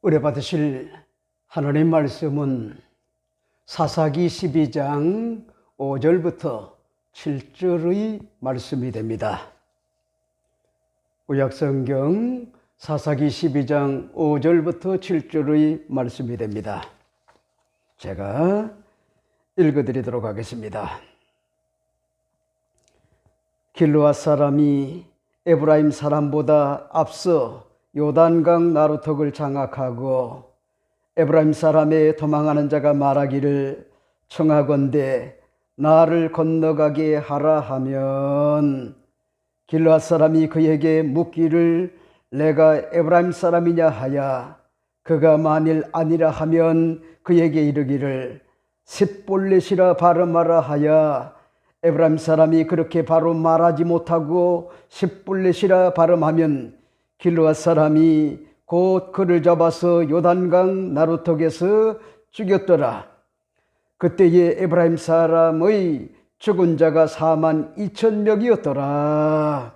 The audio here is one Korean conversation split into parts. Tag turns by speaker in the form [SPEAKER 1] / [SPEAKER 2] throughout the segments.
[SPEAKER 1] 은혜 받으실 하나님 말씀은 사사기 12장 5절부터 7절의 말씀이 됩니다. 구약성경 사사기 12장 5절부터 7절의 말씀이 됩니다. 제가 읽어드리도록 하겠습니다. 길르앗 사람이 에브라임 사람보다 앞서 요단강 나루턱을 장악하고 에브라임 사람의 도망하는 자가 말하기를 청하건대 나를 건너가게 하라 하면 길르앗 사람이 그에게 묻기를 내가 에브라임 사람이냐 하야 그가 만일 아니라 하면 그에게 이르기를 싯볼렛이라 발음하라 하야 에브라임 사람이 그렇게 바로 말하지 못하고 싯볼렛이라 발음하면 길르앗 사람이 곧 그를 잡아서 요단강 나루턱에서 죽였더라. 그때에 에브라임 사람의 죽은 자가 42,000명이었더라.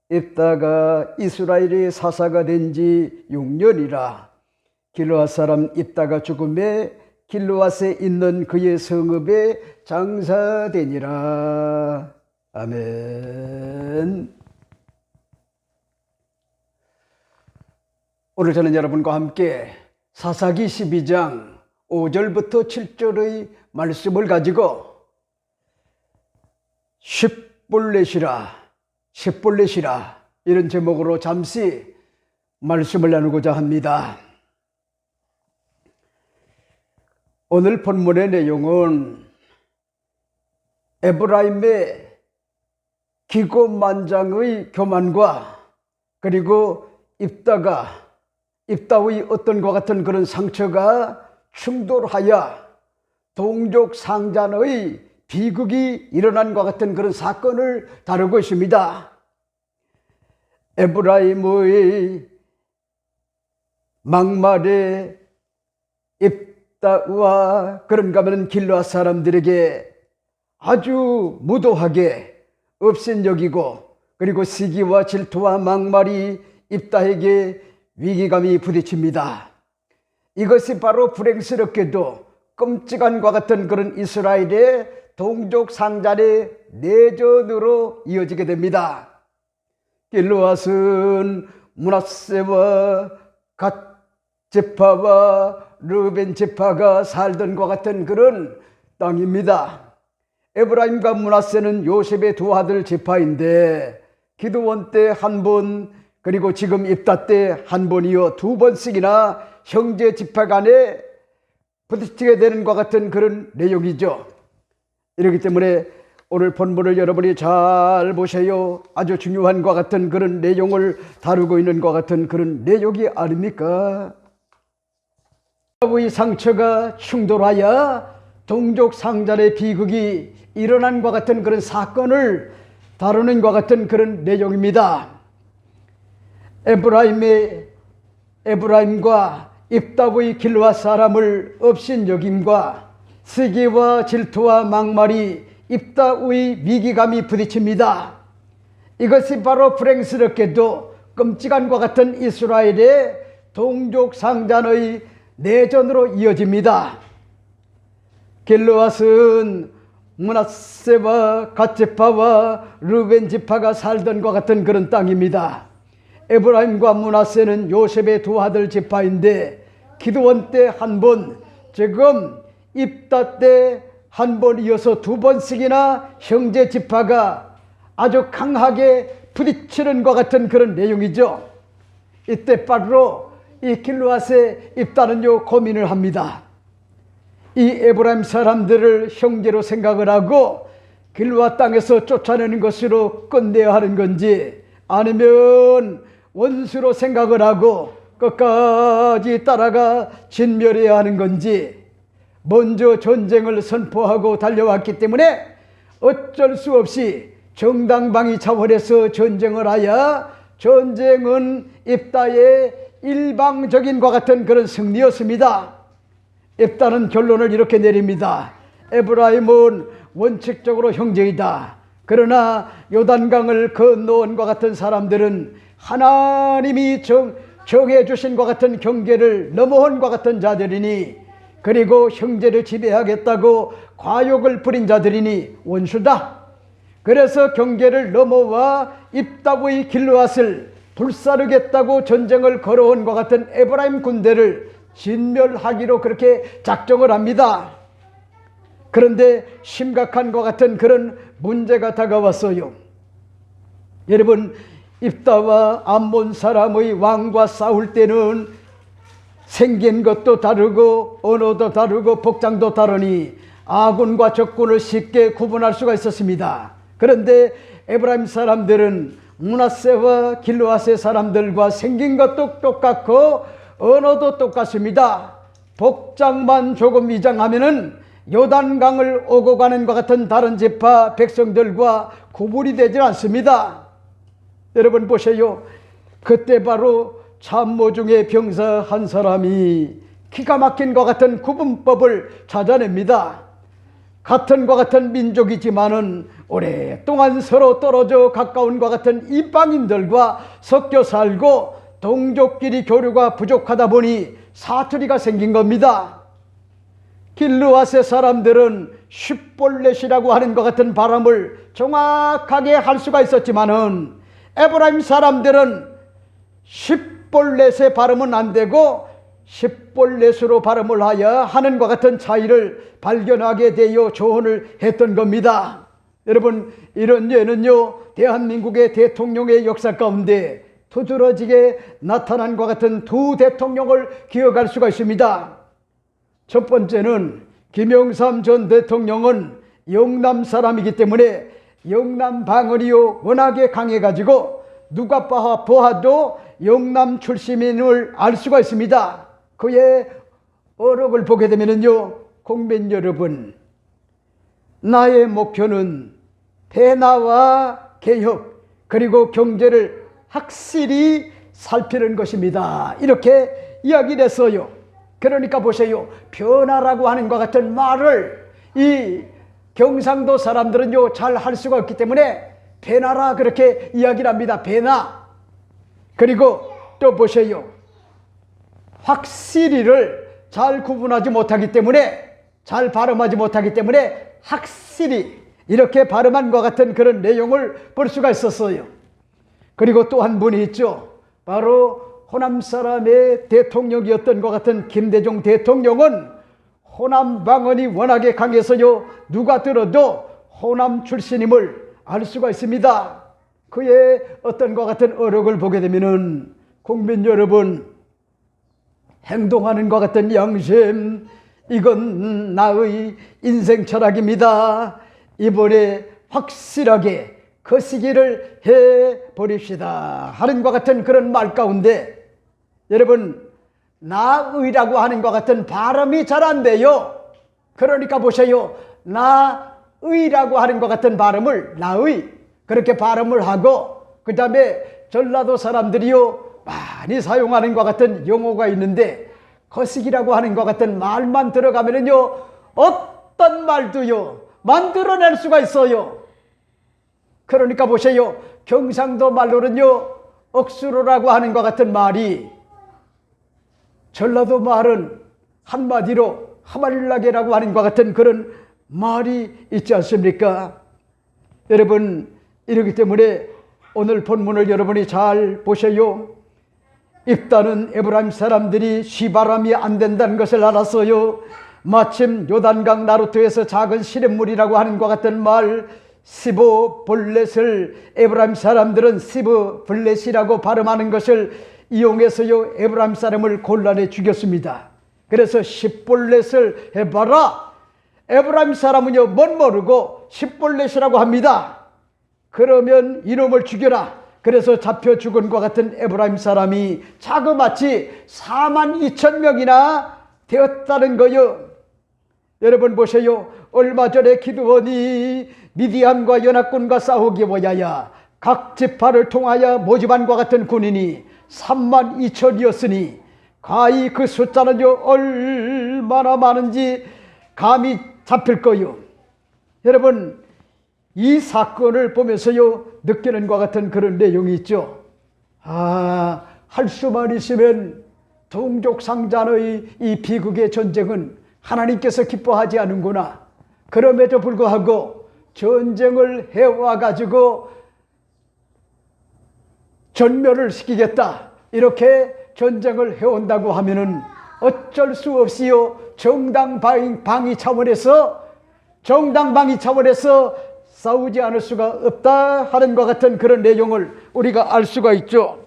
[SPEAKER 1] 입다가 이스라엘의 사사가 된 지 6년이라. 길르앗 사람 입다가 죽음에 길르앗에 있는 그의 성읍에 장사되니라. 아멘. 오늘 저는 여러분과 함께 사사기 12장 5절부터 7절의 말씀을 가지고 싯볼렛이라 이런 제목으로 잠시 말씀을 나누고자 합니다. 오늘 본문의 내용은 에브라임의 기고만장의 교만과 그리고 입다의 어떤과 같은 그런 상처가 충돌하여 동족 상잔의 비극이 일어난 것 같은 그런 사건을 다루고 있습니다. 에브라임의 막말에 입다와 그런가 하면 길르앗 사람들에게 아주 무도하게 업신여기고 그리고 시기와 질투와 막말이 입다에게 위기감이 부딪힙니다. 이것이 바로 불행스럽게도 끔찍한 것 같은 그런 이스라엘의 동족 상잔의 내전으로 이어지게 됩니다. 길르앗은 므낫세와 갓 지파와 르벤 지파가 살던 것 같은 그런 땅입니다. 에브라임과 므낫세는 요셉의 두 아들 지파인데 기드온 때 한 번 그리고 지금 입다 때 한 번이요 두 번씩이나 형제 지파 간에 부딪히게 되는 것 같은 그런 내용이죠. 이렇기 때문에 오늘 본문을 여러분이 잘 보세요. 아주 중요한 것 같은 그런 내용을 다루고 있는 것 같은 그런 내용이 아닙니까? 의 상처가 충돌하여 동족 상잔의 비극이 일어난 것 같은 그런 사건을 다루는 것 같은 그런 내용입니다. 에브라임과 입다의 길르앗 사람을 업신여김과 시기와 질투와 막말이 입다의 위기감이 부딪힙니다. 이것이 바로 불행스럽게도 끔찍한 것 같은 이스라엘의 동족 상잔의 내전으로 이어집니다. 길르앗은 므낫세와 갓지파와 르벤 지파가 살던 것 같은 그런 땅입니다. 에브라임과 므낫세는 요셉의 두 아들 지파인데 기드온 때 한 번, 지금 입다 때 한 번 이어서 두 번씩이나 형제 지파가 아주 강하게 부딪히는 것 같은 그런 내용이죠. 이때 바로 이 길르앗의 입다는요 고민을 합니다. 이 에브라임 사람들을 형제로 생각을 하고 길르앗 땅에서 쫓아내는 것으로 끝내야 하는 건지 아니면 원수로 생각을 하고 끝까지 따라가 진멸해야 하는 건지 먼저 전쟁을 선포하고 달려왔기 때문에 어쩔 수 없이 정당방위 차원에서 전쟁을 하여 전쟁은 입다의 일방적인 것 같은 그런 승리였습니다. 입다는 결론을 이렇게 내립니다. 에브라임은 원칙적으로 형제이다. 그러나 요단강을 건너온 것 같은 사람들은 하나님이 정해 주신 것 같은 경계를 넘어온 것 같은 자들이니, 그리고 형제를 지배하겠다고 과욕을 부린 자들이니 원수다. 그래서 경계를 넘어와 입다보의 길르앗을 불사르겠다고 전쟁을 걸어온 것 같은 에브라임 군대를 진멸하기로 그렇게 작정을 합니다. 그런데 심각한 것 같은 그런 문제가 다가왔어요. 여러분, 입다와 암몬 사람의 왕과 싸울 때는 생긴 것도 다르고 언어도 다르고 복장도 다르니 아군과 적군을 쉽게 구분할 수가 있었습니다. 그런데 에브라임 사람들은 므낫세와 길르앗의 사람들과 생긴 것도 똑같고 언어도 똑같습니다. 복장만 조금 이장하면은 요단강을 오고 가는 것 같은 다른 지파 백성들과 구분이 되질 않습니다. 여러분 보세요. 그때 바로 참모 중에 병사 한 사람이 기가 막힌 것 같은 구분법을 찾아냅니다. 같은 것 같은 민족이지만은 오랫동안 서로 떨어져 가까운 것 같은 이방인들과 섞여 살고 동족끼리 교류가 부족하다 보니 사투리가 생긴 겁니다. 길르앗의 사람들은 쉿볼렛이라고 하는 것 같은 발음을 정확하게 할 수가 있었지만은 에브라임 사람들은 쉿볼렛의 발음은 안 되고 십볼렛으로 발음을 하여 하는 것 같은 차이를 발견하게 되어 조언을 했던 겁니다. 여러분, 이런 예는요, 대한민국의 대통령의 역사 가운데 두드러지게 나타난 것 같은 두 대통령을 기억할 수가 있습니다. 첫 번째는 김영삼 전 대통령은 영남 사람이기 때문에 영남 방언이요 워낙에 강해가지고 누가 보아도 영남 출신임을 알 수가 있습니다. 그의 어록을 보게 되면요, 국민 여러분, 나의 목표는 변화와 개혁 그리고 경제를 확실히 살피는 것입니다. 이렇게 이야기를 했어요. 그러니까 보세요, 변화라고 하는 것 같은 말을 이 경상도 사람들은요 잘 할 수가 없기 때문에 변화라 그렇게 이야기를 합니다. 변화. 그리고 또 보세요, 확실히를 잘 구분하지 못하기 때문에, 잘 발음하지 못하기 때문에 확실히 이렇게 발음한 것 같은 그런 내용을 볼 수가 있었어요. 그리고 또 한 분이 있죠. 바로 호남 사람의 대통령이었던 것 같은 김대중 대통령은 호남 방언이 워낙에 강해서요 누가 들어도 호남 출신임을 알 수가 있습니다. 그의 어떤 것 같은 어록을 보게 되면은 국민 여러분, 행동하는 것 같은 양심, 이건 나의 인생 철학입니다. 이번에 확실하게 거시기를 해버립시다 하는 것 같은 그런 말 가운데, 여러분, 나의라고 하는 것 같은 발음이 잘 안 돼요. 그러니까 보세요, 나의라고 하는 것 같은 발음을 나의 그렇게 발음을 하고, 그 다음에 전라도 사람들이요 많이 사용하는 것 같은 용어가 있는데 거시기라고 하는 것 같은 말만 들어가면은요 어떤 말도요 만들어낼 수가 있어요. 그러니까 보세요, 경상도 말로는요 억수로라고 하는 것 같은 말이, 전라도 말은 한마디로 하말나게라고 하는 것 같은 그런 말이 있지 않습니까? 여러분, 이러기 때문에 오늘 본문을 여러분이 잘 보세요. 입다는 에브라임 사람들이 쉬바람이 안 된다는 것을 알았어요. 마침 요단강 나루토에서 작은 시냇물이라고 하는 것 같은 말 시브볼렛을 에브라임 사람들은 시브블렛이라고 발음하는 것을 이용해서요 에브라임 사람을 곤란에 죽였습니다. 그래서 십볼렛을 해봐라. 에브라임 사람은요 못 모르고 십볼렛이라고 합니다. 그러면 이놈을 죽여라. 그래서 잡혀 죽은 것 같은 에브라임 사람이 자그마치 42,000명이나 되었다는 거요. 여러분 보세요, 얼마 전에 기드온이 미디안과 연합군과 싸우기 위하여 각 지파를 통하여 모집한 것 같은 군인이 32,000이었으니 과히 그 숫자는요 얼마나 많은지 감이 잡힐 거요. 여러분, 이 사건을 보면서요 느끼는 것 같은 그런 내용이 있죠. 할 수만 있으면 동족상잔의 이 비극의 전쟁은 하나님께서 기뻐하지 않는구나. 그럼에도 불구하고 전쟁을 해와가지고 전멸을 시키겠다. 이렇게 전쟁을 해온다고 하면은 어쩔 수 없이요. 정당 방위 차원에서 싸우지 않을 수가 없다 하는 것 같은 그런 내용을 우리가 알 수가 있죠.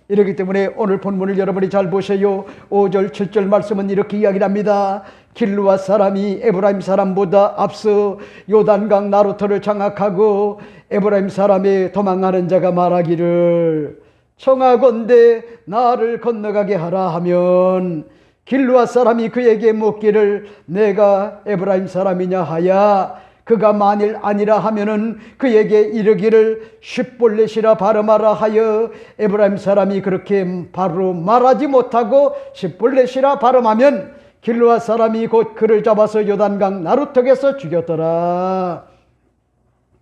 [SPEAKER 1] 이렇기 때문에 오늘 본문을 여러분이 잘 보세요. 5절 7절 말씀은 이렇게 이야기를 합니다. 길르앗 사람이 에브라임 사람보다 앞서 요단강 나루터를 장악하고 에브라임 사람의 도망하는 자가 말하기를 청하건대 나를 건너가게 하라 하면 길르앗 사람이 그에게 묻기를 내가 에브라임 사람이냐 하야 그가 만일 아니라 하면은 그에게 이르기를 십볼렛이라 발음하라 하여 에브라임 사람이 그렇게 바로 말하지 못하고 십볼렛이라 발음하면 길르앗 사람이 곧 그를 잡아서 요단강 나루턱에서 죽였더라.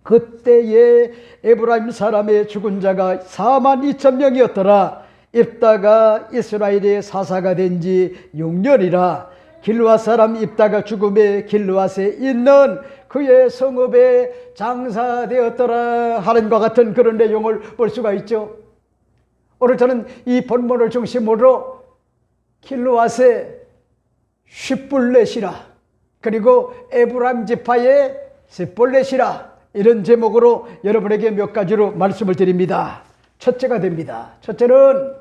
[SPEAKER 1] 그때에 에브라임 사람의 죽은 자가 42,000명이었더라. 입다가 이스라엘의 사사가 된 지 6년이라. 길르앗 사람 입다가 죽음에 길르앗에 있는 그의 성읍에 장사되었더라 하는 것 같은 그런 내용을 볼 수가 있죠. 오늘 저는 이 본문을 중심으로 길르앗의 십볼렛이라 그리고 에브라임 지파의 십볼렛이라 이런 제목으로 여러분에게 몇 가지로 말씀을 드립니다. 첫째가 됩니다. 첫째는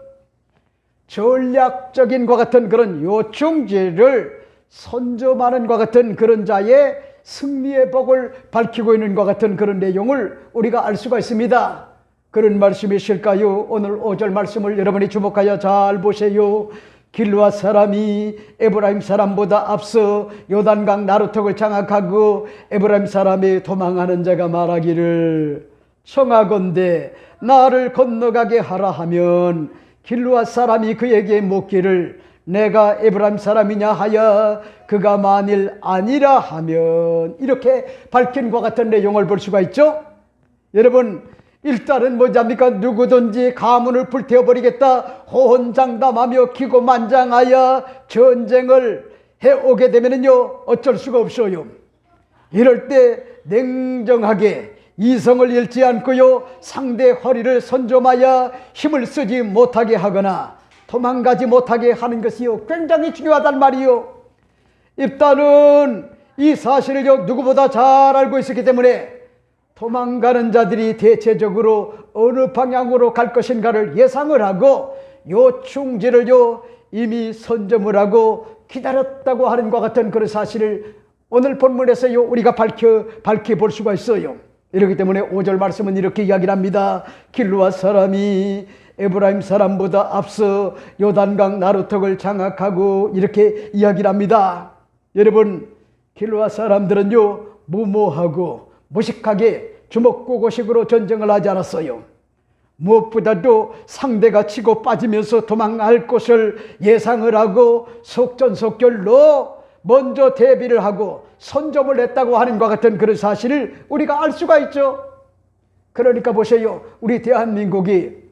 [SPEAKER 1] 전략적인 것 같은 그런 요충지를 선점하는 것 같은 그런 자의 승리의 복을 밝히고 있는 것 같은 그런 내용을 우리가 알 수가 있습니다. 그런 말씀이실까요? 오늘 5절 말씀을 여러분이 주목하여 잘 보세요. 길르앗 사람이 에브라임 사람보다 앞서 요단강 나루턱을 장악하고 에브라임 사람이 도망하는 자가 말하기를 청하건대 나를 건너가게 하라 하면 길르앗 사람이 그에게 묻기를 내가 에브라임 사람이냐 하여 그가 만일 아니라 하면 이렇게 밝힌 것 같은 내용을 볼 수가 있죠. 여러분 일단은 뭐냐입니까? 누구든지 가문을 불태워버리겠다 호언장담하며 기고만장하여 전쟁을 해오게 되면요 어쩔 수가 없어요. 이럴 때 냉정하게 이성을 잃지 않고요 상대 허리를 선점하여 힘을 쓰지 못하게 하거나 도망가지 못하게 하는 것이요 굉장히 중요하단 말이요. 입다는 이 사실을 누구보다 잘 알고 있었기 때문에 도망가는 자들이 대체적으로 어느 방향으로 갈 것인가를 예상을 하고 요충지를 이미 선점을 하고 기다렸다고 하는 것 같은 그런 사실을 오늘 본문에서 우리가 밝혀 볼 수가 있어요. 이렇기 때문에 5절 말씀은 이렇게 이야기를 합니다. 길르앗 사람이 에브라임 사람보다 앞서 요단강 나루턱을 장악하고 이렇게 이야기를 합니다. 여러분 길르앗 사람들은요 무모하고 무식하게 주먹구구식으로 전쟁을 하지 않았어요. 무엇보다도 상대가 치고 빠지면서 도망할 곳을 예상을 하고 속전속결로 먼저 대비를 하고 선점을 했다고 하는 것 같은 그런 사실을 우리가 알 수가 있죠. 그러니까 보세요. 우리 대한민국이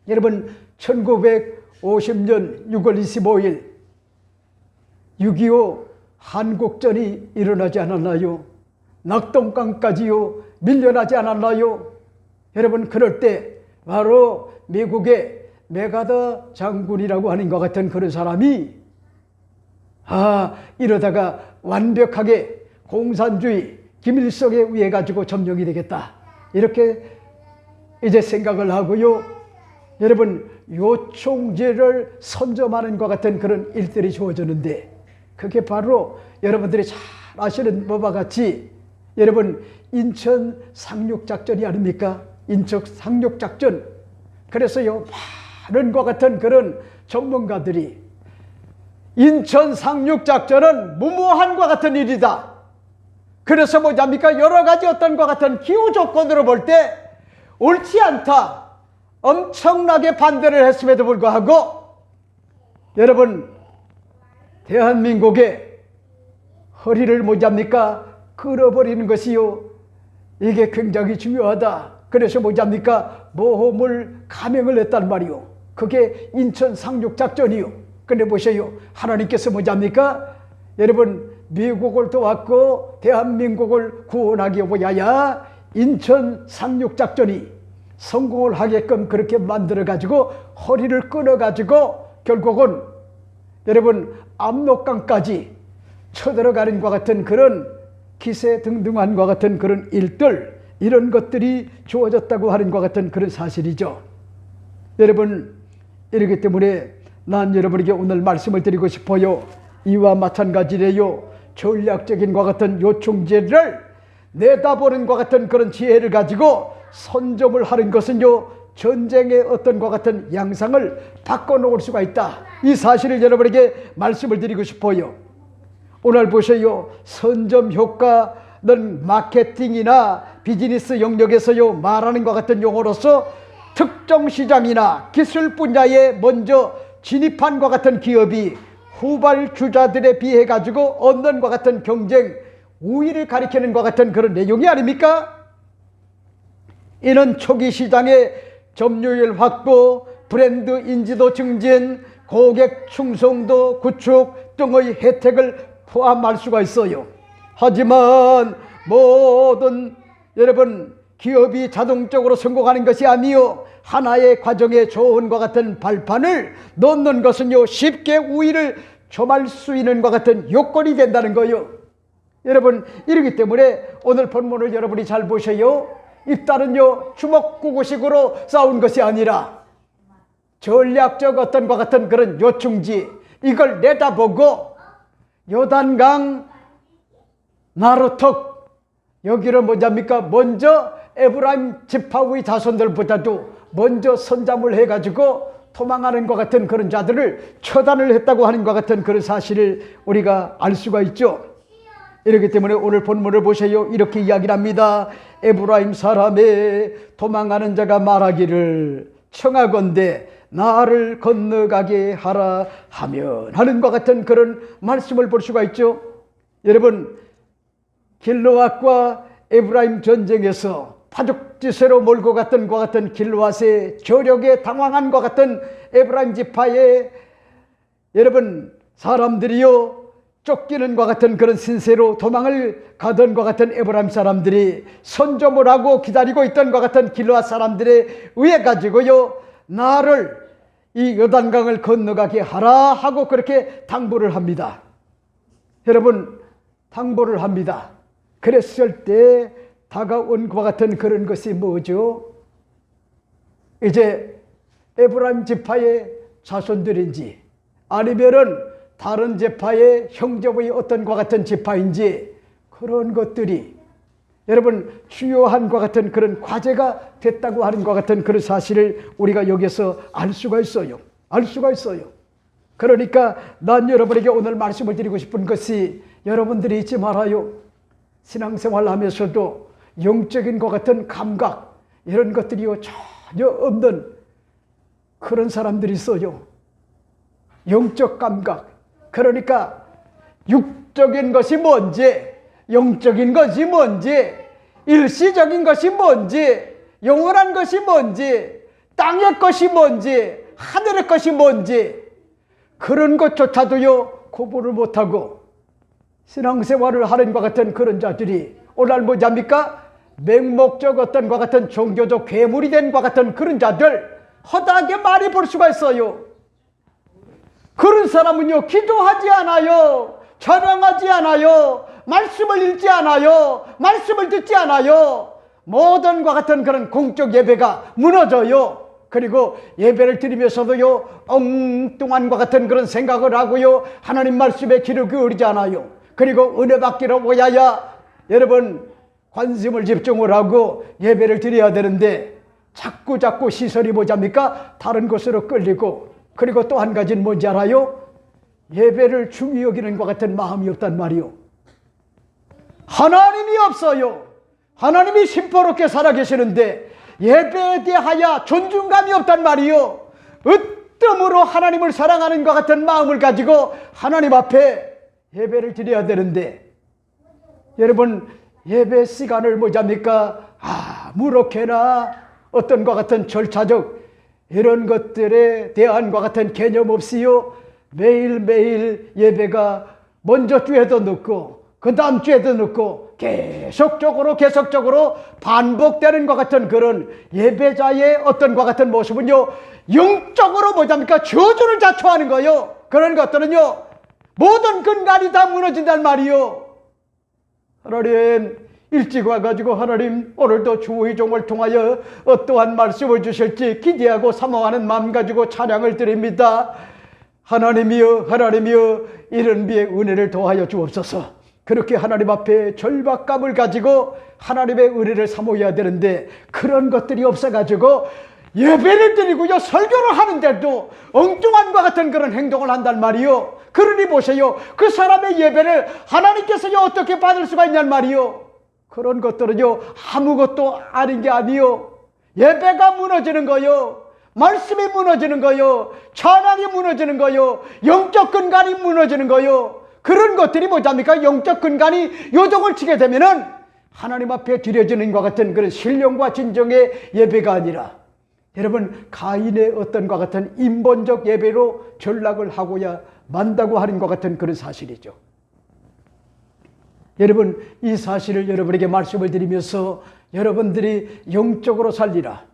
[SPEAKER 1] 여러분 1950년 6월 25일 6.25 한국전이 일어나지 않았나요? 낙동강까지요 밀려나지 않았나요? 여러분 그럴 때 바로 미국의 메가더 장군이라고 하는 것 같은 그런 사람이 이러다가 완벽하게 공산주의 김일성에 의해 가지고 점령이 되겠다 이렇게 이제 생각을 하고요. 여러분 요충지를 선점하는 것 같은 그런 일들이 주어졌는데 그게 바로 여러분들이 잘 아시는 바와 같이 여러분 인천 상륙작전이 아닙니까? 인천 상륙작전. 그래서요 많은 것 같은 그런 전문가들이 인천 상륙작전은 무모한과 같은 일이다. 그래서 뭐냐입니까? 여러 가지 어떤 것 같은 기후 조건으로 볼 때 옳지 않다. 엄청나게 반대를 했음에도 불구하고 여러분 대한민국의 허리를 뭐냐입니까? 끌어버리는 것이요 이게 굉장히 중요하다. 그래서 뭐냐입니까? 모험을 감행을 했단 말이요. 그게 인천 상륙작전이요. 근데 보세요. 하나님께서 뭐잡니까? 여러분, 미국을 도왔고 대한민국을 구원하기 위하여 인천 상륙작전이 성공을 하게끔 그렇게 만들어가지고 허리를 끊어가지고 결국은 여러분 압록강까지 쳐들어가는 것 같은 그런 기세등등한과 같은 그런 일들, 이런 것들이 주어졌다고 하는 것 같은 그런 사실이죠. 여러분, 이렇기 때문에 난 여러분에게 오늘 말씀을 드리고 싶어요. 이와 마찬가지래요. 전략적인 것 같은 요충지를 내다보는 것 같은 그런 지혜를 가지고 선점을 하는 것은요, 전쟁의 어떤 것 같은 양상을 바꿔놓을 수가 있다. 이 사실을 여러분에게 말씀을 드리고 싶어요. 오늘 보세요. 선점 효과는 마케팅이나 비즈니스 영역에서요 말하는 것 같은 용어로서 특정 시장이나 기술 분야에 먼저 진입한 것 같은 기업이 후발주자들에 비해 가지고 얻는 것 같은 경쟁 우위를 가리키는 것 같은 그런 내용이 아닙니까? 이는 초기 시장의 점유율 확보, 브랜드 인지도 증진, 고객 충성도 구축 등의 혜택을 포함할 수가 있어요. 하지만 모든 여러분 기업이 자동적으로 성공하는 것이 아니요, 하나의 과정에 좋은 것 같은 발판을 놓는 것은요 쉽게 우위를 점할 수 있는 것 같은 요건이 된다는 거예요. 여러분, 이러기 때문에 오늘 본문을 여러분이 잘 보세요. 입다는요 주먹구구식으로 싸운 것이 아니라 전략적 어떤 것 같은 그런 요충지, 이걸 내다보고 요단강 나루턱 여기를 뭐냐입니까? 먼저 에브라임 지파의 자손들보다도 먼저 선잠을 해가지고 도망하는 것 같은 그런 자들을 처단을 했다고 하는 것 같은 그런 사실을 우리가 알 수가 있죠. 이렇기 때문에 오늘 본문을 보세요. 이렇게 이야기를 합니다. 에브라임 사람의 도망하는 자가 말하기를 청하건대 나를 건너가게 하라 하면 하는 것 같은 그런 말씀을 볼 수가 있죠. 여러분, 길르앗과 에브라임 전쟁에서 파죽지세로 몰고 갔던 것 같은 길르앗의 저력에 당황한 것 같은 에브라임 지파의 여러분 사람들이요 쫓기는 것 같은 그런 신세로 도망을 가던 것 같은 에브라임 사람들이 선점을 하고 기다리고 있던 것 같은 길르앗 사람들에 의해 가지고요 나를 이 요단강을 건너가게 하라 하고 그렇게 당부를 합니다. 여러분, 당부를 합니다. 그랬을 때 다가온 것 같은 그런 것이 뭐죠? 이제 에브라임 지파의 자손들인지 아니면은 다른 지파의 형제의 어떤 것 같은 지파인지 그런 것들이 여러분 주요한 것 같은 그런 과제가 됐다고 하는 것 같은 그런 사실을 우리가 여기서 알 수가 있어요. 알 수가 있어요. 그러니까 난 여러분에게 오늘 말씀을 드리고 싶은 것이 여러분들이 잊지 말아요. 신앙생활 하면서도 영적인 것 같은 감각 이런 것들이요 전혀 없는 그런 사람들이 있어요. 영적 감각. 그러니까 육적인 것이 뭔지, 영적인 것이 뭔지, 일시적인 것이 뭔지, 영원한 것이 뭔지, 땅의 것이 뭔지, 하늘의 것이 뭔지 그런 것조차도요 구분을 못하고 신앙생활을 하는 것 같은 그런 자들이 오늘 뭐잡니까? 맹목적 어떤 것 같은 종교적 괴물이 된 것 같은 그런 자들 허다하게 많이 볼 수가 있어요. 그런 사람은요 기도하지 않아요, 찬양하지 않아요, 말씀을 읽지 않아요, 말씀을 듣지 않아요. 모든 것 같은 그런 공적 예배가 무너져요. 그리고 예배를 드리면서도요 엉뚱한 것 같은 그런 생각을 하고요 하나님 말씀에 귀를 기울이지 않아요. 그리고 은혜 받기로 위하여 여러분 관심을 집중을 하고 예배를 드려야 되는데 자꾸 시선이 뭐잡니까? 다른 곳으로 끌리고, 그리고 또 한 가지는 뭔지 알아요? 예배를 중히 여기는 것 같은 마음이 없단 말이요. 하나님이 없어요. 하나님이 심포롭게 살아계시는데 예배에 대하여 존중감이 없단 말이요. 으뜸으로 하나님을 사랑하는 것 같은 마음을 가지고 하나님 앞에 예배를 드려야 되는데 여러분 예배 시간을 뭐잡니까? 아무렇게나 어떤 것 같은 절차적 이런 것들에 대한과 같은 개념 없이요, 매일매일 예배가 먼저 주에도 넣고 그 다음 주에도 넣고 계속적으로 반복되는 것 같은 그런 예배자의 어떤 것 같은 모습은요, 영적으로 뭐랍니까? 저주를 자초하는 거요. 그런 것들은요, 모든 근간이 다 무너진단 말이요. 하나님, 일찍 와가지고 하나님 오늘도 주의종을 통하여 어떠한 말씀을 주실지 기대하고 사모하는 마음 가지고 찬양을 드립니다. 하나님이여, 하나님이여, 이런 비의 은혜를 더하여 주옵소서. 그렇게 하나님 앞에 절박감을 가지고 하나님의 은혜를 사모해야 되는데 그런 것들이 없어가지고 예배를 드리고요, 설교를 하는데도 엉뚱한 것 같은 그런 행동을 한단 말이요. 그러니 보세요, 그 사람의 예배를 하나님께서요 어떻게 받을 수가 있냔 말이요. 그런 것들은요 아무것도 아닌 게 아니요, 예배가 무너지는 거요, 말씀이 무너지는 거요, 찬양이 무너지는 거요, 영적 근간이 무너지는 거요. 그런 것들이 뭐랍니까? 영적 근간이 요동을 치게 되면은 하나님 앞에 드려지는 것 같은 그런 신령과 진정의 예배가 아니라, 여러분, 가인의 어떤 것 같은 인본적 예배로 전락을 하고야 만다고 하는 것 같은 그런 사실이죠. 여러분, 이 사실을 여러분에게 말씀을 드리면서 여러분들이 영적으로 살리라,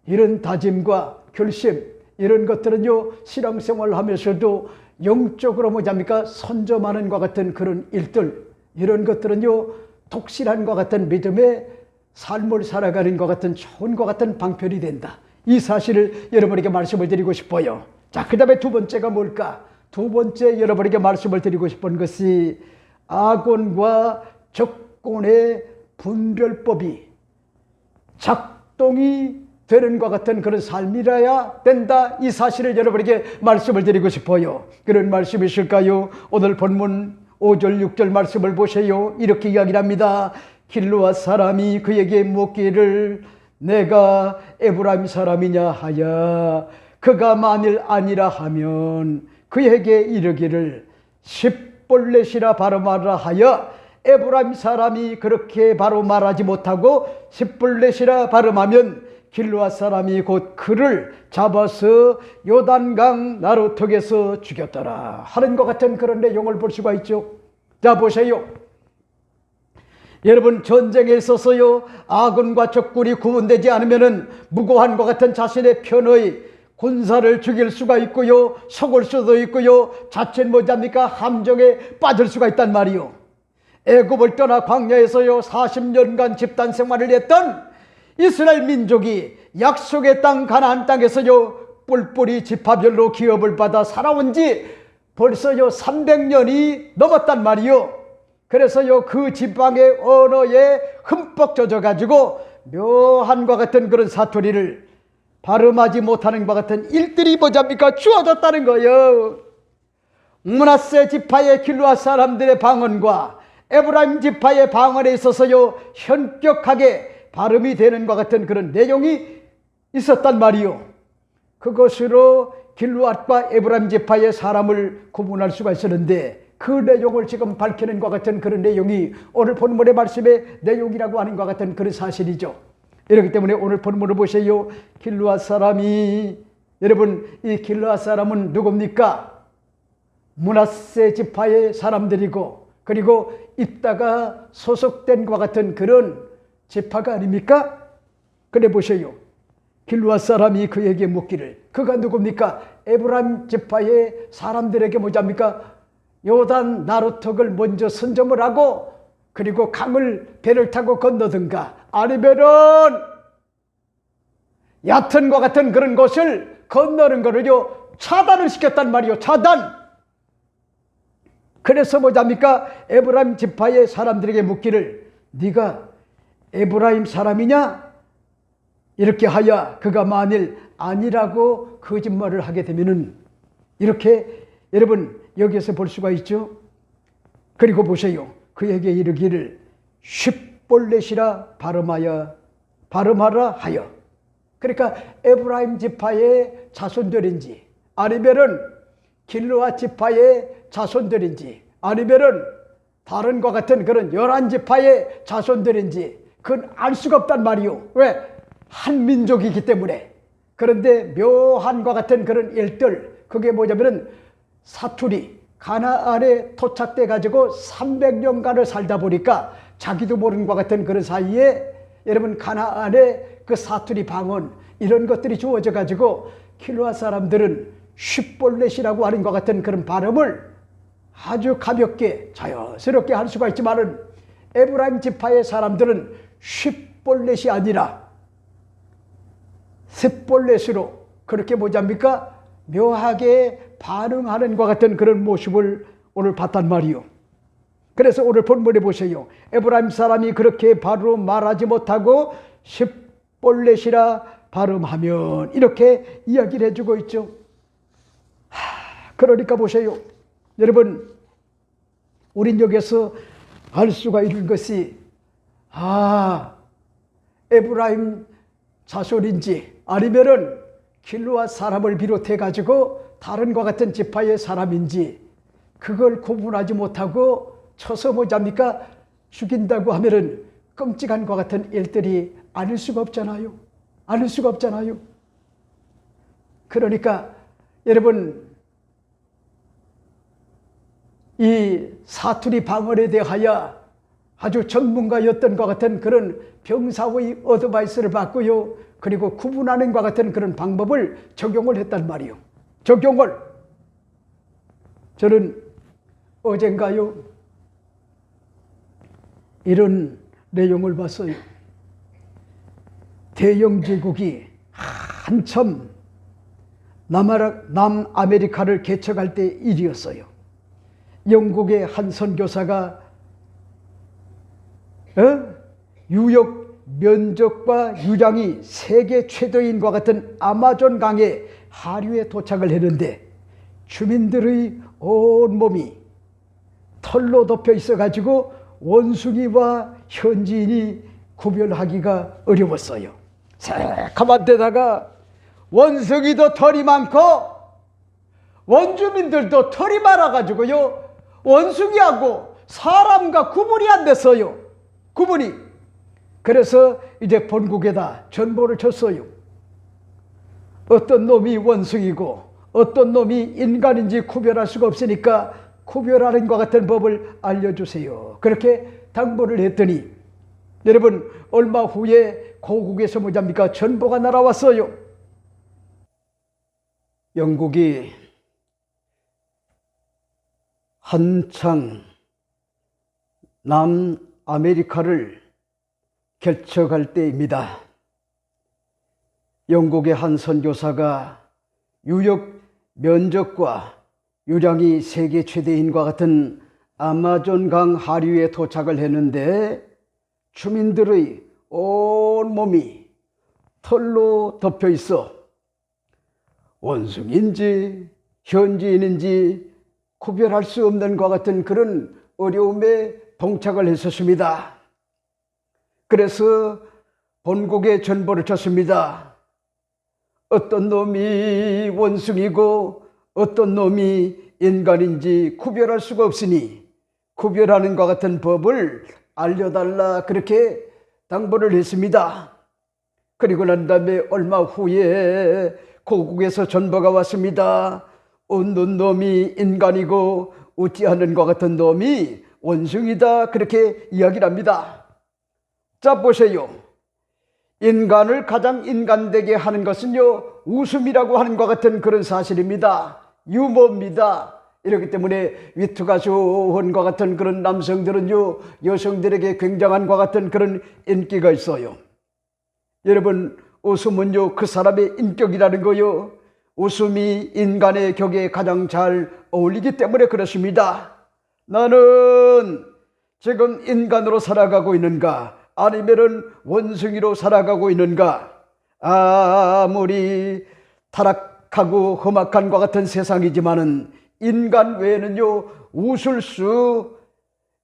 [SPEAKER 1] 이런 다짐과 결심, 이런 것들은요 신앙생활을 하면서도 영적으로 뭐랍니까? 선점하는 것 같은 그런 일들, 이런 것들은요 독실한 것 같은 믿음의 삶을 살아가는 것 같은 좋은 것 같은 방편이 된다. 이 사실을 여러분에게 말씀을 드리고 싶어요. 자, 그 다음에 두 번째가 뭘까? 두 번째 여러분에게 말씀을 드리고 싶은 것이 악원과 적곤의 분별법이 작동이 되는 것 같은 그런 삶이라야 된다. 이 사실을 여러분에게 말씀을 드리고 싶어요. 그런 말씀이 있을까요? 오늘 본문 5절 6절 말씀을 보세요. 이렇게 이야기를 합니다. 길르앗 사람이 그에게 묻기를 내가 에브라임 사람이냐 하여 그가 만일 아니라 하면 그에게 이르기를 십볼렛이라 발음하라 하여 에브라임 사람이 그렇게 바로 말하지 못하고 십볼렛이라 발음하면 길르앗 사람이 곧 그를 잡아서 요단강 나루턱에서 죽였더라 하는 것 같은 그런 내용을 볼 수가 있죠. 자, 보세요. 여러분, 전쟁에 있어서요 아군과 적군이 구분되지 않으면은 무고한 것 같은 자신의 편의 군사를 죽일 수가 있고요, 속을 수도 있고요, 자칫 뭐잡니까? 함정에 빠질 수가 있단 말이요. 애굽을 떠나 광야에서요 40년간 집단 생활을 했던 이스라엘 민족이 약속의 땅 가나안 땅에서요 뿔뿔이 지파별로 기업을 받아 살아온 지 벌써요 300년이 넘었단 말이요. 그래서요 그 지방의 언어에 흠뻑 젖어가지고 묘한 것 같은 그런 사투리를 발음하지 못하는 것 같은 일들이 뭐잡니까? 주어졌다는 거예요. 므낫세 지파의 길르앗 사람들의 방언과 에브라임 지파의 방언에 있어서요 현격하게 발음이 되는 것 같은 그런 내용이 있었단 말이요. 그것으로 길르앗과 에브라임 지파의 사람을 구분할 수가 있었는데 그 내용을 지금 밝히는 것 같은 그런 내용이 오늘 본문의 말씀의 내용이라고 하는 것 같은 그런 사실이죠. 이렇기 때문에 오늘 본문을 보세요. 길르앗 사람이, 여러분, 이 길르앗 사람은 누굽니까? 므낫세 지파의 사람들이고, 그리고 이따가 소속된 것 같은 그런 지파가 아닙니까? 그래 보세요. 길르앗 사람이 그에게 묻기를, 그가 누굽니까? 에브라임 지파의 사람들에게 뭐잡니까? 요단 나루턱을 먼저 선점을 하고 그리고 강을 배를 타고 건너든가 아니면은 얕은 것 같은 그런 곳을 건너는 거를요 차단을 시켰단 말이요. 차단. 그래서 뭐잡니까? 에브라임 지파의 사람들에게 묻기를 네가 에브라임 사람이냐? 이렇게 하여 그가 만일 아니라고 거짓말을 하게 되면은 이렇게 여러분 여기에서 볼 수가 있죠. 그리고 보세요. 그에게 이르기를 십볼렛이라 발음하라 하여. 그러니까 에브라임 지파의 자손들인지 아니면은 길르앗 지파의 자손들인지 아니면은 다른 것 같은 그런 11지파의 자손들인지 그건 알 수가 없단 말이요. 왜? 한 민족이기 때문에. 그런데 묘한과 같은 그런 일들, 그게 뭐냐면은 사투리, 가나안에 도착돼 가지고 300년간을 살다 보니까 자기도 모르는 것 같은 그런 사이에 여러분 가나안에 그 사투리 방언 이런 것들이 주어져 가지고 길르앗 사람들은 쉿볼렛이라고 하는 것 같은 그런 발음을 아주 가볍게 자연스럽게 할 수가 있지만은 에브라임 지파의 사람들은 쉿볼렛이 아니라 셋볼렛으로 그렇게 뭐잡니까? 묘하게 반응하는 것 같은 그런 모습을 오늘 봤단 말이요. 그래서 오늘 본문에 보세요. 에브라임 사람이 그렇게 바로 말하지 못하고 셋볼렛이라 발음하면 이렇게 이야기를 해주고 있죠. 그러니까 보세요. 여러분, 우린 여기서 알 수가 있는 것이 에브라임 자손인지 아니면은 길르앗 사람을 비롯해 가지고 다른 것 같은 지파의 사람인지 그걸 구분하지 못하고 쳐서 뭐잡니까? 죽인다고 하면은 끔찍한 것 같은 일들이 아닐 수가 없잖아요. 아닐 수가 없잖아요. 그러니까 여러분, 이 사투리 방언에 대하여 아주 전문가였던 것 같은 그런 병사의 어드바이스를 받고요. 그리고 구분하는 것 같은 그런 방법을 적용을 했단 말이요. 적용을. 저는 어젠가요, 이런 내용을 봤어요. 대영제국이 한참 남아메리카를 개척할 때 일이었어요. 영국의 한 선교사가 유역 면적과 유량이 세계 최대인과 같은 아마존 강의 하류에 도착을 했는데 주민들의 온몸이 털로 덮여 있어 가지고 원숭이와 현지인이 구별하기가 어려웠어요. 새카만 데다가 원숭이도 털이 많고 원주민들도 털이 많아 가지고요, 원숭이하고 사람과 구분이 안 됐어요. 구분이. 그래서 이제 본국에다 전보를 쳤어요. 어떤 놈이 원숭이고 어떤 놈이 인간인지 구별할 수가 없으니까 구별하는 것 같은 법을 알려주세요. 그렇게 당부를 했더니 여러분, 얼마 후에 고국에서 뭐잡니까? 전보가 날아왔어요. 영국이 한창 남아메리카를 개척할 때입니다. 영국의 한 선교사가 유역 면적과 유량이 세계 최대인과 같은 아마존강 하류에 도착을 했는데 주민들의 온몸이 털로 덮여 있어 원숭이인지 현지인인지 구별할 수 없는 것 같은 그런 어려움에 봉착을 했었습니다. 그래서 본국에 전보를 쳤습니다. 어떤 놈이 원숭이고 어떤 놈이 인간인지 구별할 수가 없으니 구별하는 것 같은 법을 알려달라, 그렇게 당부를 했습니다. 그리고 난 다음에 얼마 후에 고국에서 전보가 왔습니다. 웃는 놈이 인간이고 웃지 않는 것 같은 놈이 원숭이다, 그렇게 이야기를 합니다. 자, 보세요. 인간을 가장 인간되게 하는 것은요, 웃음이라고 하는 것 같은 그런 사실입니다. 유머입니다. 이렇기 때문에 위트가 좋은 것 같은 그런 남성들은요, 여성들에게 굉장한 것 같은 그런 인기가 있어요. 여러분, 웃음은요, 그 사람의 인격이라는 거요, 웃음이 인간의 격에 가장 잘 어울리기 때문에 그렇습니다. 나는 지금 인간으로 살아가고 있는가, 아니면은 원숭이로 살아가고 있는가? 아무리 타락하고 험악한 것 같은 세상이지만은 인간 외에는요, 웃을 수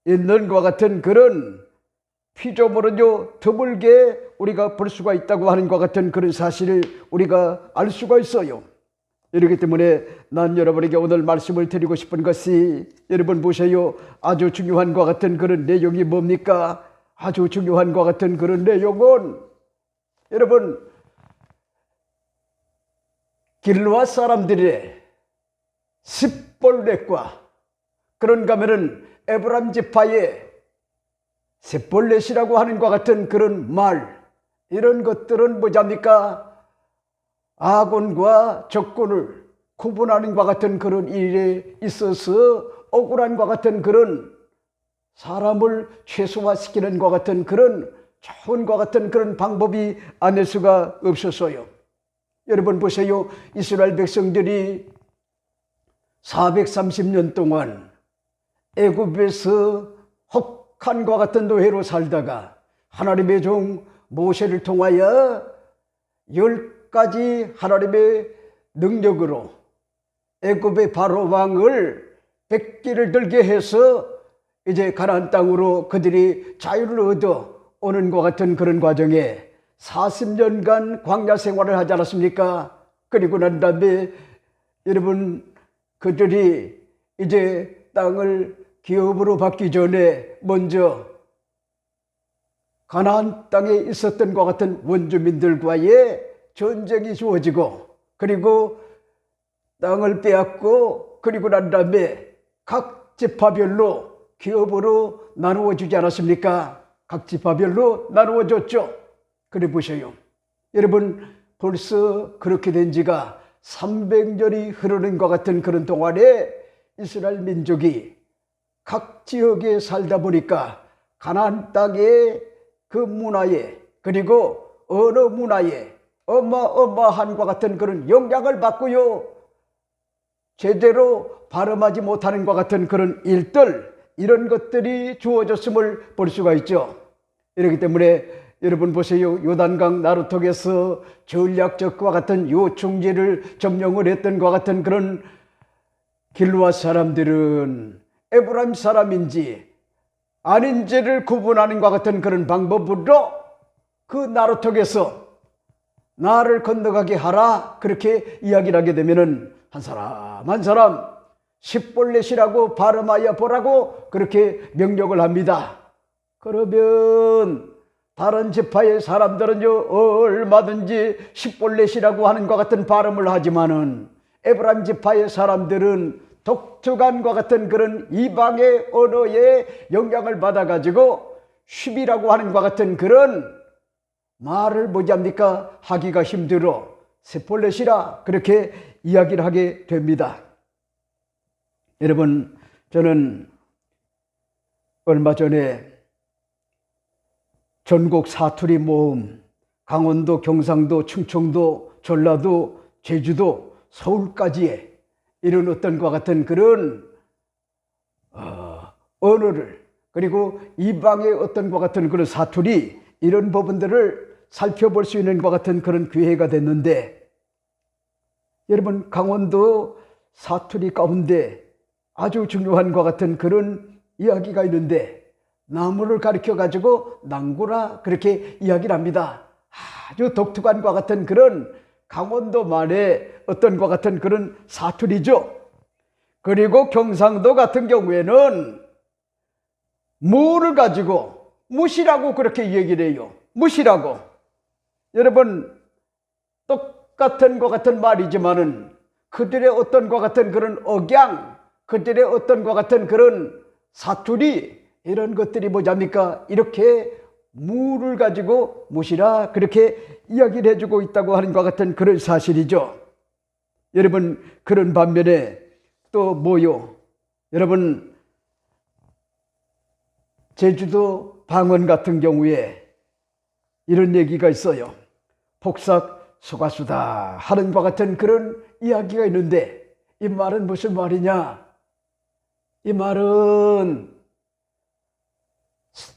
[SPEAKER 1] 있는 것 같은 그런 피조물은요, 드물게 우리가 볼 수가 있다고 하는 것 같은 그런 사실을 우리가 알 수가 있어요. 이렇기 때문에 난 여러분에게 오늘 말씀을 드리고 싶은 것이, 여러분 보세요. 아주 중요한 것 같은 그런 내용이 뭡니까? 아주 중요한 것 같은 그런 내용은, 여러분, 길르앗 사람들의 십볼렛과 그런가 하면은 에브라임 지파의 셋볼렛이라고 하는 것 같은 그런 말, 이런 것들은 뭐잡니까? 악원과 적군을 구분하는 것 같은 그런 일에 있어서 억울한 것 같은 그런 사람을 최소화시키는 것 같은 그런 좋은 것 같은 그런 방법이 아닐 수가 없었어요. 여러분 보세요. 이스라엘 백성들이 430년 동안 애굽에서 혹한과 같은 노예로 살다가 하나님의 종 모세를 통하여 10가지 하나님의 능력으로 애굽의 바로 왕을 백기를 들게 해서 이제 가나안 땅으로 그들이 자유를 얻어 오는 것 같은 그런 과정에 40년간 광야 생활을 하지 않았습니까? 그리고 난 다음에 여러분 그들이 이제 땅을 기업으로 받기 전에 먼저 가나안 땅에 있었던 것 같은 원주민들과의 전쟁이 주어지고 그리고 땅을 빼앗고 그리고 난 다음에 각 지파별로 기업으로 나누어 주지 않았습니까? 각 지파별로 나누어 줬죠. 그래 보세요. 여러분 벌써 그렇게 된 지가 300년이 흐르는 것 같은 그런 동안에 이스라엘 민족이 각 지역에 살다 보니까 가나안 땅의 그 문화에 그리고 언어 문화에 어마어마한 것 같은 그런 영향을 받고요. 제대로 발음하지 못하는 것 같은 그런 일들, 이런 것들이 주어졌음을 볼 수가 있죠. 이렇기 때문에 여러분 보세요. 요단강 나루턱에서 전략적과 같은 요충지를 점령을 했던 것 같은 그런 길르앗 사람들은 에브라임 사람인지 아닌지를 구분하는 것 같은 그런 방법으로 그 나루턱에서 나를 건너가게 하라 그렇게 이야기를 하게 되면은 한 사람 한 사람 십볼렛이라고 발음하여 보라고 그렇게 명령을 합니다. 그러면 다른 지파의 사람들은요 얼마든지 십볼렛이라고 하는 것 같은 발음을 하지만은 에브라임 지파의 사람들은 독특한 것 같은 그런 이방의 언어에 영향을 받아가지고 십이라고 하는 것 같은 그런 말을 뭐지합니까? 하기가 힘들어 셋볼렛이라 그렇게 이야기를 하게 됩니다. 여러분 저는 얼마 전에 전국 사투리 모임 강원도, 경상도, 충청도, 전라도, 제주도, 서울까지의 이런 어떤 것 같은 그런 언어를 그리고 이방의 어떤 것 같은 그런 사투리 이런 부분들을 살펴볼 수 있는 것 같은 그런 기회가 됐는데 여러분 강원도 사투리 가운데 아주 중요한 것 같은 그런 이야기가 있는데 나무를 가리켜 가지고 낭구라 그렇게 이야기를 합니다. 아주 독특한 것 같은 그런 강원도만의 어떤 것 같은 그런 사투리죠. 그리고 경상도 같은 경우에는 무를 가지고 무시라고 그렇게 얘기를 해요. 무시라고. 여러분 똑같은 것 같은 말이지만은 그들의 어떤 것 같은 그런 억양, 그들의 어떤 것 같은 그런 사투리 이런 것들이 뭐냐입니까? 이렇게 무를 가지고 무시라 그렇게 이야기를 해주고 있다고 하는 것 같은 그런 사실이죠. 여러분 그런 반면에 또 뭐요? 여러분 제주도 방언 같은 경우에 이런 얘기가 있어요. 폭삭 소가수다 하는 것 같은 그런 이야기가 있는데 이 말은 무슨 말이냐? 이 말은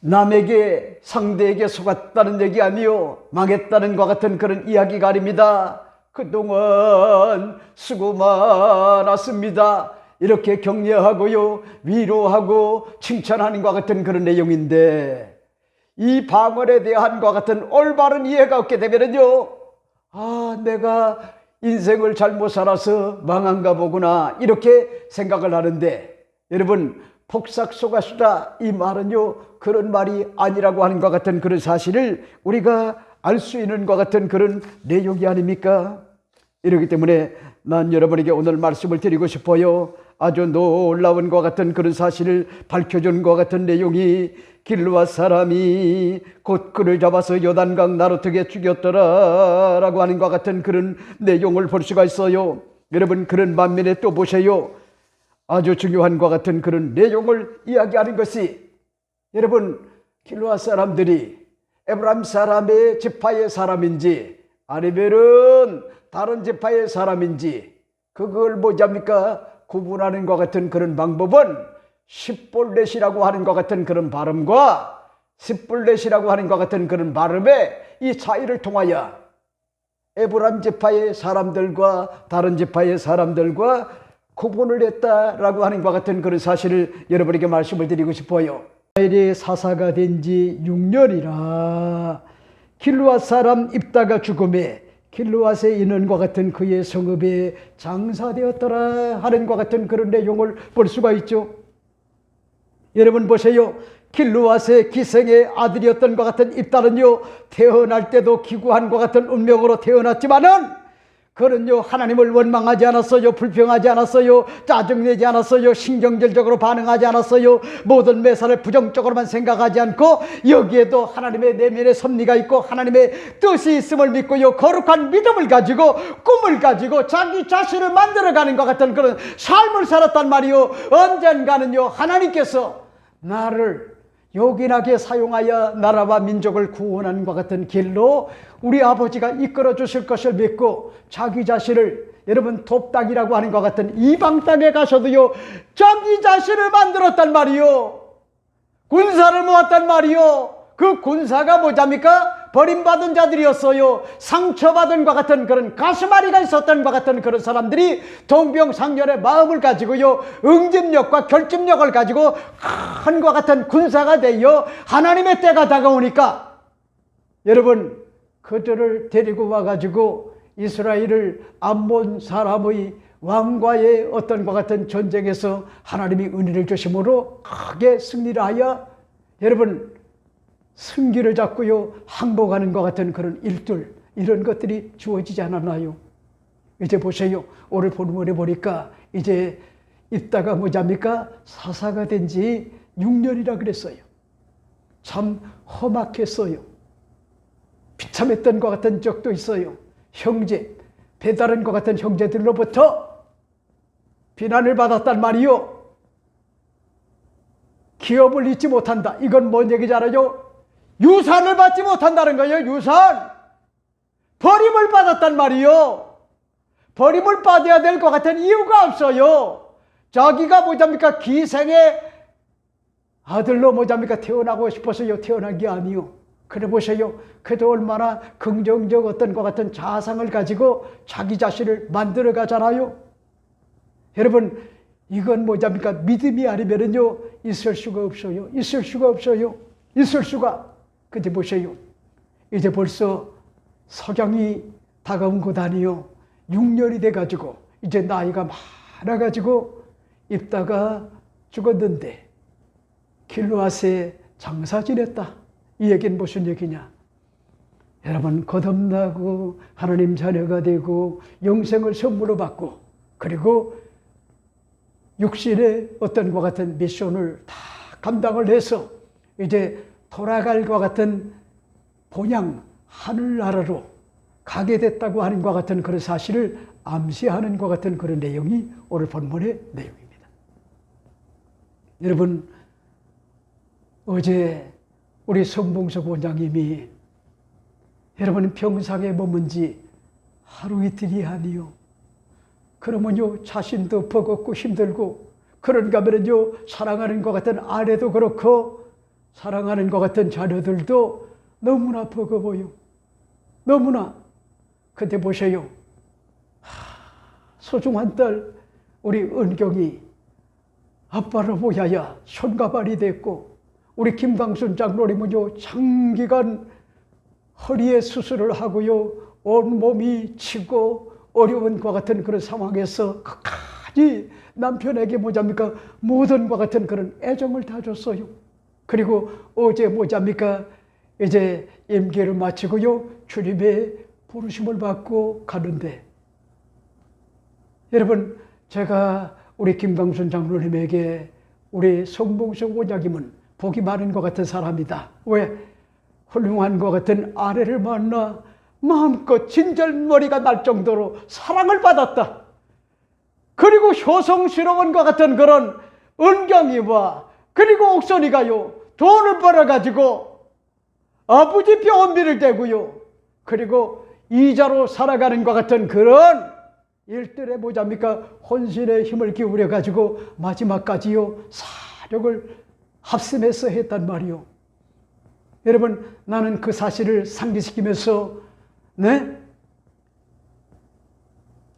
[SPEAKER 1] 남에게 상대에게 속았다는 얘기 아니요 망했다는 것 같은 그런 이야기가 아닙니다. 그동안 수고 많았습니다 이렇게 격려하고요 위로하고 칭찬하는 것 같은 그런 내용인데 이 방언에 대한 것 같은 올바른 이해가 없게 되면은요 내가 인생을 잘못 살아서 망한가 보구나 이렇게 생각을 하는데 여러분 폭삭소가수다 이 말은요 그런 말이 아니라고 하는 것 같은 그런 사실을 우리가 알 수 있는 것 같은 그런 내용이 아닙니까? 이렇기 때문에 난 여러분에게 오늘 말씀을 드리고 싶어요. 아주 놀라운 것 같은 그런 사실을 밝혀주는 것 같은 내용이, 길르앗 사람이 곧 그를 잡아서 요단강 나루턱에 죽였더라 라고 하는 것 같은 그런 내용을 볼 수가 있어요. 여러분, 그런 반면에 또 보세요. 아주 중요한 것 같은 그런 내용을 이야기하는 것이, 여러분, 길르앗 사람들이 에브라임 사람의 지파의 사람인지 아니면은 다른 지파의 사람인지 그걸 뭐잡니까 구분하는 것 같은 그런 방법은 십볼렛이라고 하는 것 같은 그런 발음과 십볼렛이라고 하는 것 같은 그런 발음의 이 차이를 통하여 에브라임 지파의 사람들과 다른 지파의 사람들과 구분을 했다라고 하는 것 같은 그런 사실을 여러분에게 말씀을 드리고 싶어요. 이스라엘이 사사가 된 지 6년이라 길르앗 사람 입다가 죽음에 길르앗의 인원과 같은 그의 성읍에 장사되었더라 하는 것 같은 그런 내용을 볼 수가 있죠. 여러분 보세요. 길르앗의 기생의 아들이었던 것 같은 입다는요, 태어날 때도 기구한 것 같은 운명으로 태어났지만은 그는요, 하나님을 원망하지 않았어요. 불평하지 않았어요. 짜증내지 않았어요. 신경질적으로 반응하지 않았어요. 모든 매사를 부정적으로만 생각하지 않고 여기에도 하나님의 내면의 섭리가 있고 하나님의 뜻이 있음을 믿고요, 거룩한 믿음을 가지고 꿈을 가지고 자기 자신을 만들어가는 것 같은 그런 삶을 살았단 말이요. 언젠가는요, 하나님께서 나를 요긴하게 사용하여 나라와 민족을 구원하는 것 같은 길로 우리 아버지가 이끌어 주실 것을 믿고 자기 자신을, 여러분, 돕당이라고 하는 것 같은 이방 땅에 가서도요, 자기 자신을 만들었단 말이요. 군사를 모았단 말이요. 그 군사가 뭐잡니까? 버림받은 자들이었어요. 상처받은 것 같은 그런 가슴앓이가 있었던 것 같은 그런 사람들이 동병상련의 마음을 가지고요, 응집력과 결집력을 가지고 큰 것 같은 군사가 되어 하나님의 때가 다가오니까 여러분, 그들을 데리고 와가지고 이스라엘을 암몬 사람의 왕과의 어떤 것 같은 전쟁에서 하나님이 은혜를 주심으로 크게 승리를 하여 여러분 승기를 잡고요, 항복하는 것 같은 그런 일들, 이런 것들이 주어지지 않았나요? 이제 보세요. 오늘 본문에 보니까 이제 입다가 뭐잡니까? 사사가 된 지 6년이라 그랬어요. 참 험악했어요. 비참했던 것 같은 적도 있어요. 형제, 배다른 것 같은 형제들로부터 비난을 받았단 말이요. 기업을 잊지 못한다. 이건 뭔 얘기지 알아요? 유산을 받지 못한다는 거예요. 유산. 버림을 받았단 말이요. 버림을 받아야 될 것 같은 이유가 없어요. 자기가 뭐잡니까? 기생의 아들로 뭐잡니까? 태어나고 싶어서요, 태어난 게 아니요. 그래 보세요. 그래도 얼마나 긍정적 어떤 것 같은 자상을 가지고 자기 자신을 만들어 가잖아요. 여러분, 이건 뭐잡니까? 믿음이 아니면은요, 있을 수가 없어요. 있을 수가 없어요. 있을 수가. 근데 보세요. 이제 벌써 석양이 다가온 것 아니요. 6년이 돼가지고 이제 나이가 많아가지고 입다가 죽었는데 길르앗에 장사 지냈다. 이 얘기는 무슨 얘기냐? 여러분, 거듭나고 하나님 자녀가 되고 영생을 선물로 받고 그리고 육신의 어떤 것 같은 미션을 다 감당을 해서 이제 돌아갈 것 같은 본향 하늘나라로 가게 됐다고 하는 것 같은 그런 사실을 암시하는 것 같은 그런 내용이 오늘 본문의 내용입니다. 여러분, 어제 우리 성봉석 원장님이 여러분 병상에 머문 지 하루 이틀이 아니요. 그러면요, 자신도 버겁고 힘들고 그런가 하면요, 사랑하는 것 같은 아내도 그렇고 사랑하는 것 같은 자녀들도 너무나 버거워요. 너무나. 근데 보세요. 소중한 딸 우리 은경이 아빠로 보야야 손과 발이 됐고 우리 김광순 장로님은요, 장기간 허리에 수술을 하고요, 온몸이 치고 어려운 것 같은 그런 상황에서 끝까지 남편에게 뭐잡니까? 모든 것 같은 그런 애정을 다 줬어요. 그리고 어제 뭐잡니까? 이제 임기를 마치고요, 주님의 부르심을 받고 가는데 여러분, 제가 우리 김광순 장로님에게 우리 송봉석 원장님은 복이 많은 것 같은 사람이다. 왜? 훌륭한 것 같은 아내를 만나 마음껏 진절머리가 날 정도로 사랑을 받았다. 그리고 효성스러운 것 같은 그런 은경이와 그리고 옥선이가요, 돈을 벌어가지고 아버지 병원비를 대고요, 그리고 이자로 살아가는 것 같은 그런 일들에 뭐잡니까? 혼신의 힘을 기울여가지고 마지막까지요, 사력을 합심해서 했단 말이요. 여러분, 나는 그 사실을 상기시키면서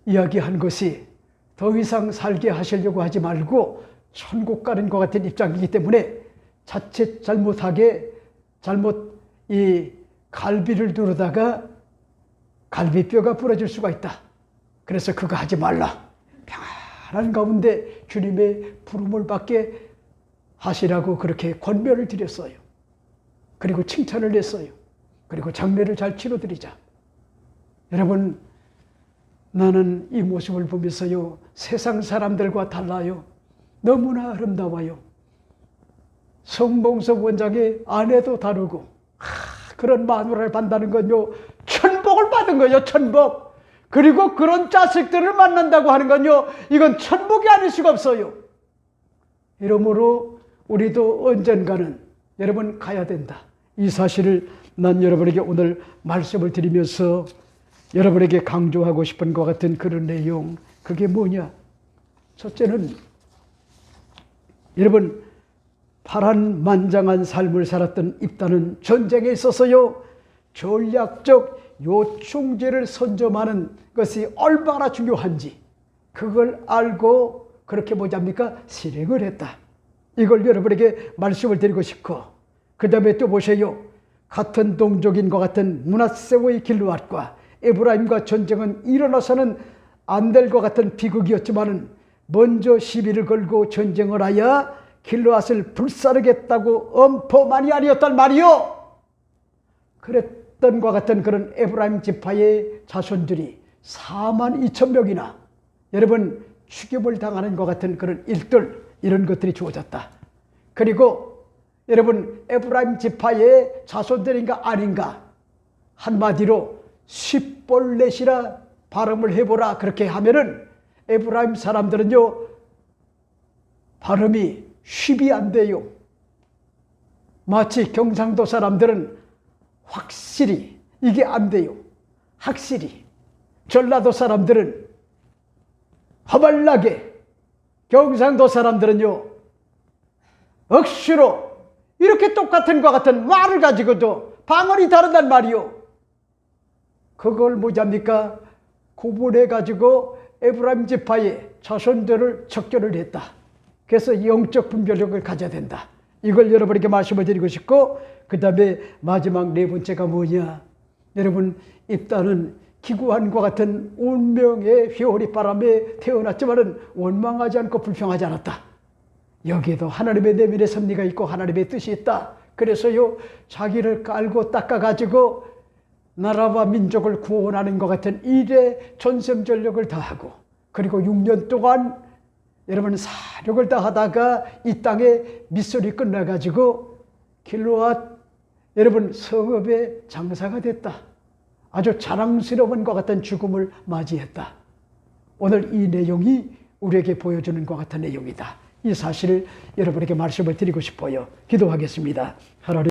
[SPEAKER 1] 이야기한 것이 더 이상 살게 하시려고 하지 말고 천국 가는 것 같은 입장이기 때문에 자칫 잘못 이 갈비를 누르다가 갈비뼈가 부러질 수가 있다. 그래서 그거 하지 말라. 평안한 가운데 주님의 부름을 받게 하시라고 그렇게 권면을 드렸어요. 그리고 칭찬을 했어요. 그리고 장례를 잘 치러드리자. 여러분, 나는 이 모습을 보면서요, 세상 사람들과 달라요. 너무나 아름다워요. 송봉석 원장의 아내도 다르고, 그런 마누라를 받는다는 건요, 천복을 받은 거예요, 천복. 그리고 그런 자식들을 만난다고 하는 건요, 이건 천복이 아닐 수가 없어요. 이러므로 우리도 언젠가는 여러분 가야 된다. 이 사실을 난 여러분에게 오늘 말씀을 드리면서 여러분에게 강조하고 싶은 것 같은 그런 내용, 그게 뭐냐? 첫째는 여러분, 파란만장한 삶을 살았던 입단은 전쟁에 있어서요, 전략적 요충지를 선점하는 것이 얼마나 중요한지 그걸 알고 그렇게 뭐잡니까? 실행을 했다. 이걸 여러분에게 말씀을 드리고 싶고, 그 다음에 또 보세요. 같은 동족인 것 같은 므낫세의 길르앗과 에브라임과 전쟁은 일어나서는 안 될 것 같은 비극이었지만은 먼저 시비를 걸고 전쟁을 하여 길르앗을 불사르겠다고 엄포만이 아니었단 말이요. 그랬던 것 같은 그런 에브라임 지파의 자손들이 42,000명이나 여러분 죽임을 당하는 것 같은 그런 일들, 이런 것들이 주어졌다. 그리고 여러분, 에브라임 지파의 자손들인가 아닌가, 한마디로 십볼렛이라 발음을 해보라 그렇게 하면은 에브라임 사람들은요, 발음이 쉽이 안 돼요. 마치 경상도 사람들은 확실히 이게 안 돼요. 확실히. 전라도 사람들은 허벌나게, 경상도 사람들은요, 억수로 이렇게 똑같은 것 같은 말을 가지고도 방언이 다르단 말이요. 그걸 뭐잡니까? 구분해가지고 에브라임 지파의 자손들을 척결을 했다. 그래서 영적 분별력을 가져야 된다. 이걸 여러분에게 말씀을 드리고 싶고, 그 다음에 마지막 네 번째가 뭐냐? 여러분, 입단은 기구한과 같은 운명의 휘어리 바람에 태어났지만은 원망하지 않고 불평하지 않았다. 여기에도 하나님의 내면의 섭리가 있고 하나님의 뜻이 있다. 그래서요, 자기를 깔고 닦아가지고 나라와 민족을 구원하는 것 같은 일에 전심전력을 다하고, 그리고 6년 동안 여러분 사력을 다하다가 이 땅에 미술이 끝나가지고 길르앗 여러분 성읍의 장사가 됐다. 아주 자랑스러운 것 같은 죽음을 맞이했다. 오늘 이 내용이 우리에게 보여주는 것 같은 내용이다. 이 사실을 여러분에게 말씀을 드리고 싶어요. 기도하겠습니다. 하나님,